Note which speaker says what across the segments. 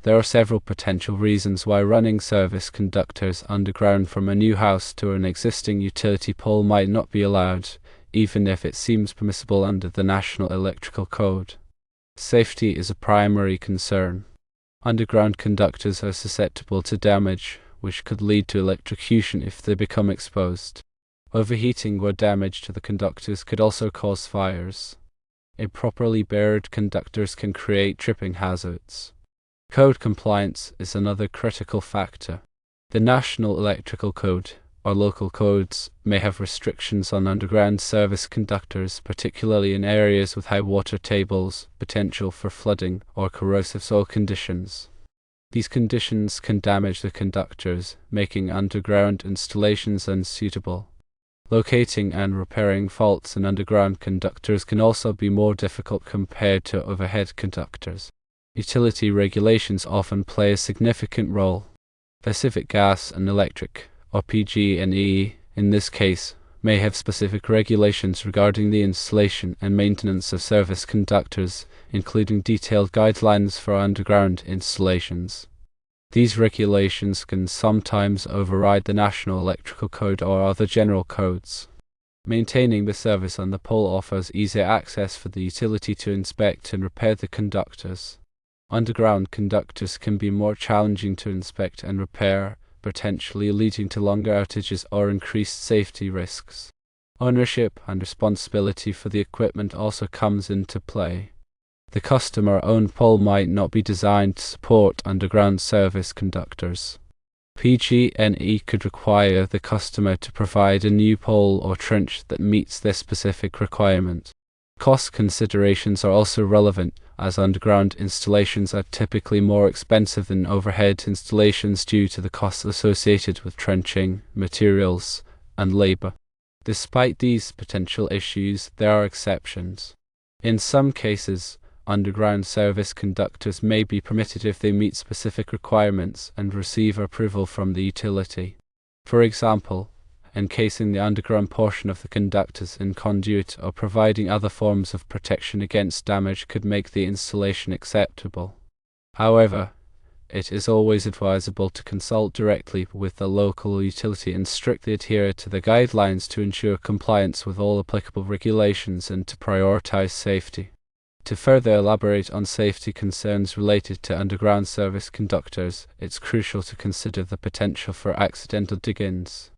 Speaker 1: There are several potential reasons why running service conductors underground from a new house to an existing utility pole might not be allowed, even if it seems permissible under the National Electrical Code. Safety is a primary concern. Underground conductors are susceptible to damage, which could lead to electrocution if they become exposed. Overheating or damage to the conductors could also cause fires. Improperly buried conductors can create tripping hazards. Code compliance is another critical factor. The National Electrical Code, or local codes, may have restrictions on underground service conductors, particularly in areas with high water tables, potential for flooding, or corrosive soil conditions. These conditions can damage the conductors, making underground installations unsuitable. Locating and repairing faults in underground conductors can also be more difficult compared to overhead conductors. Utility regulations often play a significant role. Pacific Gas and Electric, or PG&E, in this case, may have specific regulations regarding the installation and maintenance of service conductors, including detailed guidelines for underground installations. These regulations can sometimes override the National Electrical Code or other general codes. Maintaining the service on the pole offers easier access for the utility to inspect and repair the conductors. Underground conductors can be more challenging to inspect and repair, potentially leading to longer outages or increased safety risks. Ownership and responsibility for the equipment also comes into play. The customer-owned pole might not be designed to support underground service conductors. PG&E could require the customer to provide a new pole or trench that meets their specific requirement. Cost considerations are also relevant, as underground installations are typically more expensive than overhead installations due to the costs associated with trenching, materials, and labor. Despite these potential issues, there are exceptions. In some cases, underground service conductors may be permitted if they meet specific requirements and receive approval from the utility. For example, encasing the underground portion of the conductors in conduit or providing other forms of protection against damage could make the installation acceptable. However, it is always advisable to consult directly with the local utility and strictly adhere to the guidelines to ensure compliance with all applicable regulations and to prioritize safety. To further elaborate on safety concerns related to underground service conductors, it's crucial to consider the potential for accidental dig-ins.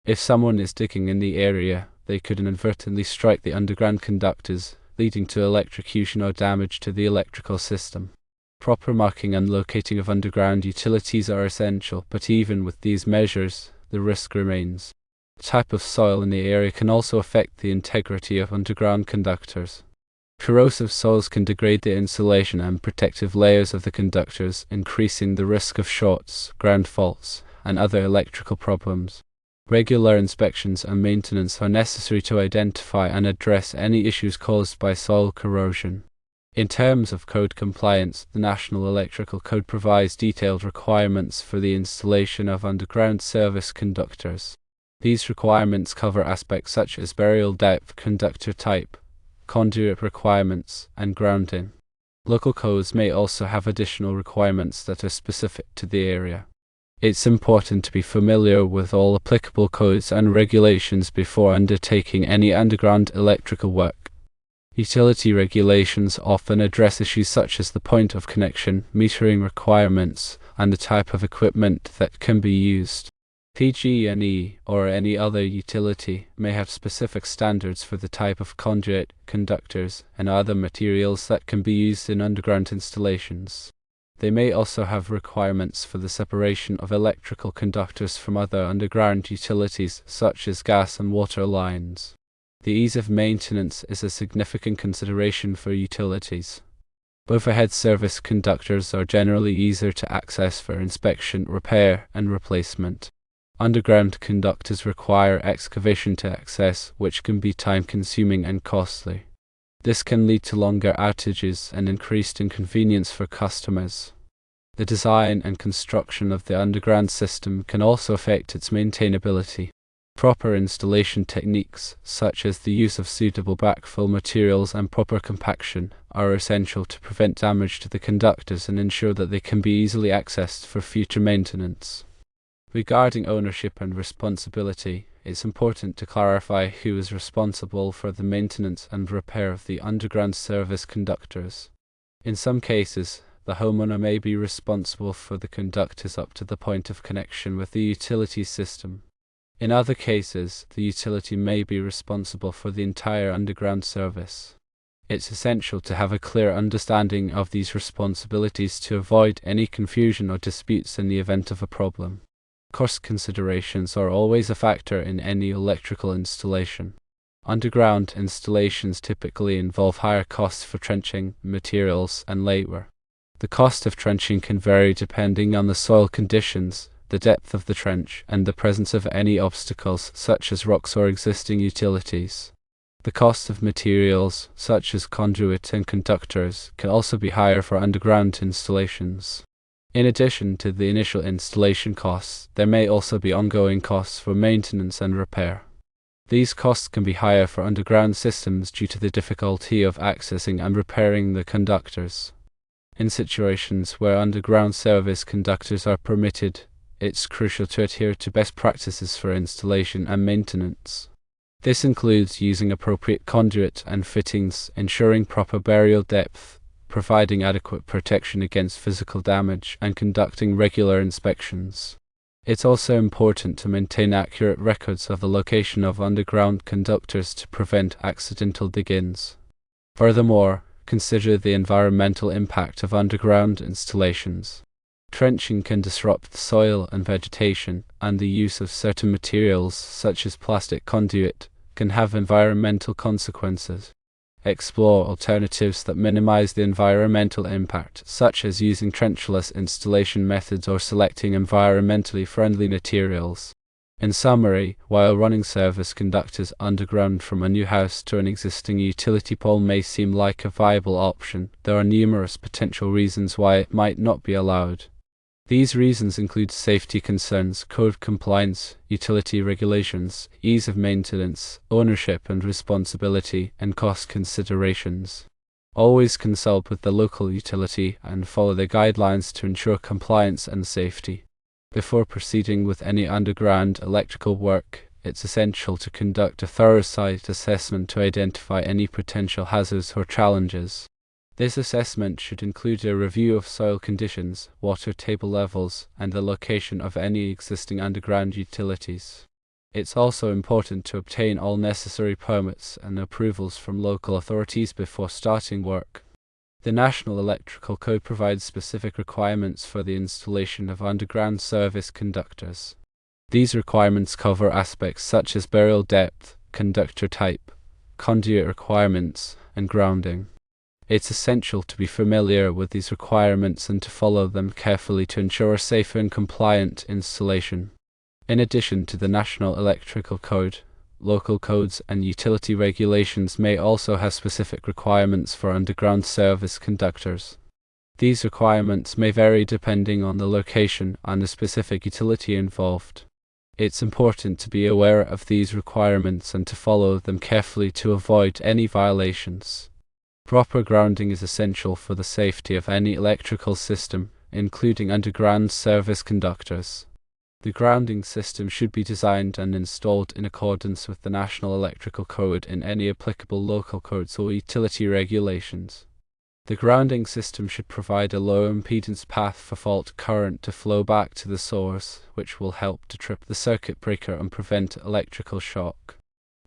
Speaker 1: If someone is digging in the area, they could inadvertently strike the underground conductors, leading to electrocution or damage to the electrical system. Proper marking and locating of underground utilities are essential, but even with these measures, the risk remains. The type of soil in the area can also affect the integrity of underground conductors. Corrosive soils can degrade the insulation and protective layers of the conductors, increasing the risk of shorts, ground faults, and other electrical problems. Regular inspections and maintenance are necessary to identify and address any issues caused by soil corrosion. In terms of code compliance, the National Electrical Code provides detailed requirements for the installation of underground service conductors. These requirements cover aspects such as burial depth, conductor type, conduit requirements, and grounding. Local codes may also have additional requirements that are specific to the area. It's important to be familiar with all applicable codes and regulations before undertaking any underground electrical work. Utility regulations often address issues such as the point of connection, metering requirements, and the type of equipment that can be used. PG&E, or any other utility, may have specific standards for the type of conduit, conductors, and other materials that can be used in underground installations. They may also have requirements for the separation of electrical conductors from other underground utilities, such as gas and water lines. The ease of maintenance is a significant consideration for utilities. Overhead service conductors are generally easier to access for inspection, repair, and replacement. Underground conductors require excavation to access, which can be time-consuming and costly. This can lead to longer outages and increased inconvenience for customers. The design and construction of the underground system can also affect its maintainability. Proper installation techniques, such as the use of suitable backfill materials and proper compaction, are essential to prevent damage to the conductors and ensure that they can be easily accessed for future maintenance. Regarding ownership and responsibility, it's important to clarify who is responsible for the maintenance and repair of the underground service conductors. In some cases, the homeowner may be responsible for the conductors up to the point of connection with the utility system. In other cases, the utility may be responsible for the entire underground service. It's essential to have a clear understanding of these responsibilities to avoid any confusion or disputes in the event of a problem. Cost considerations are always a factor in any electrical installation. Underground installations typically involve higher costs for trenching, materials, and labor. The cost of trenching can vary depending on the soil conditions, the depth of the trench, and the presence of any obstacles such as rocks or existing utilities. The cost of materials, such as conduit and conductors, can also be higher for underground installations. In addition to the initial installation costs, there may also be ongoing costs for maintenance and repair. These costs can be higher for underground systems due to the difficulty of accessing and repairing the conductors. In situations where underground service conductors are permitted, it's crucial to adhere to best practices for installation and maintenance. This includes using appropriate conduit and fittings, ensuring proper burial depth, providing adequate protection against physical damage, and conducting regular inspections. It's also important to maintain accurate records of the location of underground conductors to prevent accidental dig-ins. Furthermore, consider the environmental impact of underground installations. Trenching can disrupt soil and vegetation, and the use of certain materials, such as plastic conduit, can have environmental consequences. Explore alternatives that minimize the environmental impact, such as using trenchless installation methods or selecting environmentally friendly materials. In summary, while running service conductors underground from a new house to an existing utility pole may seem like a viable option, there are numerous potential reasons why it might not be allowed. These reasons include safety concerns, code compliance, utility regulations, ease of maintenance, ownership and responsibility, and cost considerations. Always consult with the local utility and follow the guidelines to ensure compliance and safety. Before proceeding with any underground electrical work, it's essential to conduct a thorough site assessment to identify any potential hazards or challenges. This assessment should include a review of soil conditions, water table levels, and the location of any existing underground utilities. It's also important to obtain all necessary permits and approvals from local authorities before starting work. The National Electrical Code provides specific requirements for the installation of underground service conductors. These requirements cover aspects such as burial depth, conductor type, conduit requirements, and grounding. It's essential to be familiar with these requirements and to follow them carefully to ensure a safe and compliant installation. In addition to the National Electrical Code, local codes and utility regulations may also have specific requirements for underground service conductors. These requirements may vary depending on the location and the specific utility involved. It's important to be aware of these requirements and to follow them carefully to avoid any violations. Proper grounding is essential for the safety of any electrical system, including underground service conductors. The grounding system should be designed and installed in accordance with the National Electrical Code and any applicable local codes or utility regulations. The grounding system should provide a low impedance path for fault current to flow back to the source, which will help to trip the circuit breaker and prevent electrical shock.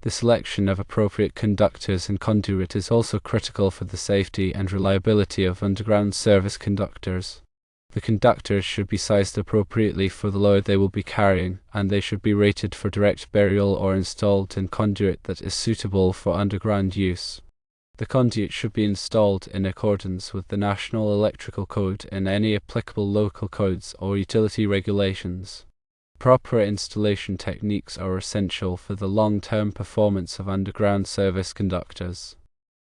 Speaker 1: The selection of appropriate conductors and conduit is also critical for the safety and reliability of underground service conductors. The conductors should be sized appropriately for the load they will be carrying, and they should be rated for direct burial or installed in conduit that is suitable for underground use. The conduit should be installed in accordance with the National Electrical Code and any applicable local codes or utility regulations. Proper installation techniques are essential for the long-term performance of underground service conductors.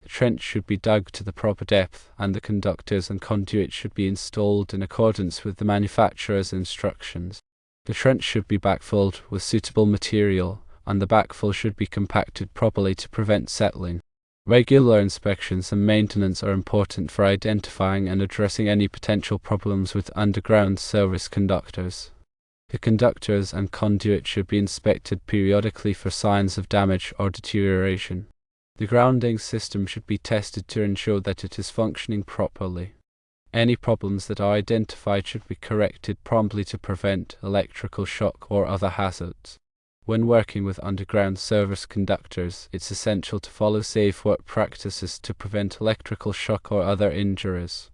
Speaker 1: The trench should be dug to the proper depth, and the conductors and conduit should be installed in accordance with the manufacturer's instructions. The trench should be backfilled with suitable material, and the backfill should be compacted properly to prevent settling. Regular inspections and maintenance are important for identifying and addressing any potential problems with underground service conductors. The conductors and conduit should be inspected periodically for signs of damage or deterioration. The grounding system should be tested to ensure that it is functioning properly. Any problems that are identified should be corrected promptly to prevent electrical shock or other hazards. When working with underground service conductors, it's essential to follow safe work practices to prevent electrical shock or other injuries.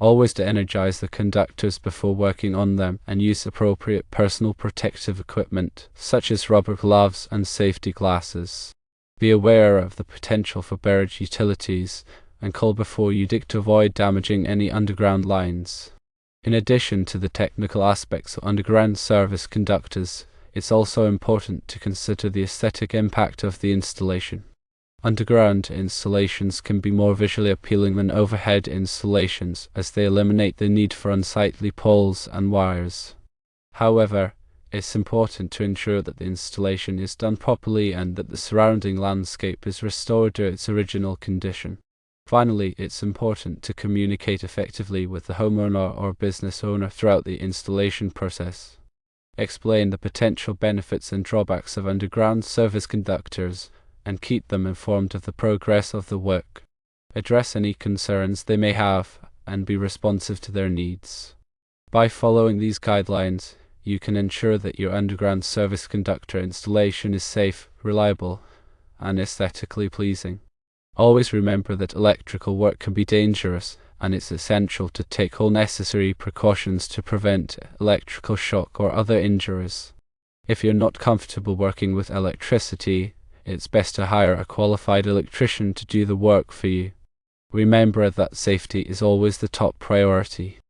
Speaker 1: Always de-energize the conductors before working on them and use appropriate personal protective equipment, such as rubber gloves and safety glasses. Be aware of the potential for buried utilities and call before you dig to avoid damaging any underground lines. In addition to the technical aspects of underground service conductors, it's also important to consider the aesthetic impact of the installation. Underground installations can be more visually appealing than overhead installations, as they eliminate the need for unsightly poles and wires. However, it's important to ensure that the installation is done properly and that the surrounding landscape is restored to its original condition. Finally, it's important to communicate effectively with the homeowner or business owner throughout the installation process. Explain the potential benefits and drawbacks of underground service conductors and keep them informed of the progress of the work. Address any concerns they may have and be responsive to their needs. By following these guidelines, you can ensure that your underground service conductor installation is safe, reliable, and aesthetically pleasing. Always remember that electrical work can be dangerous, and it's essential to take all necessary precautions to prevent electrical shock or other injuries. If you're not comfortable working with electricity, it's best to hire a qualified electrician to do the work for you. Remember that safety is always the top priority.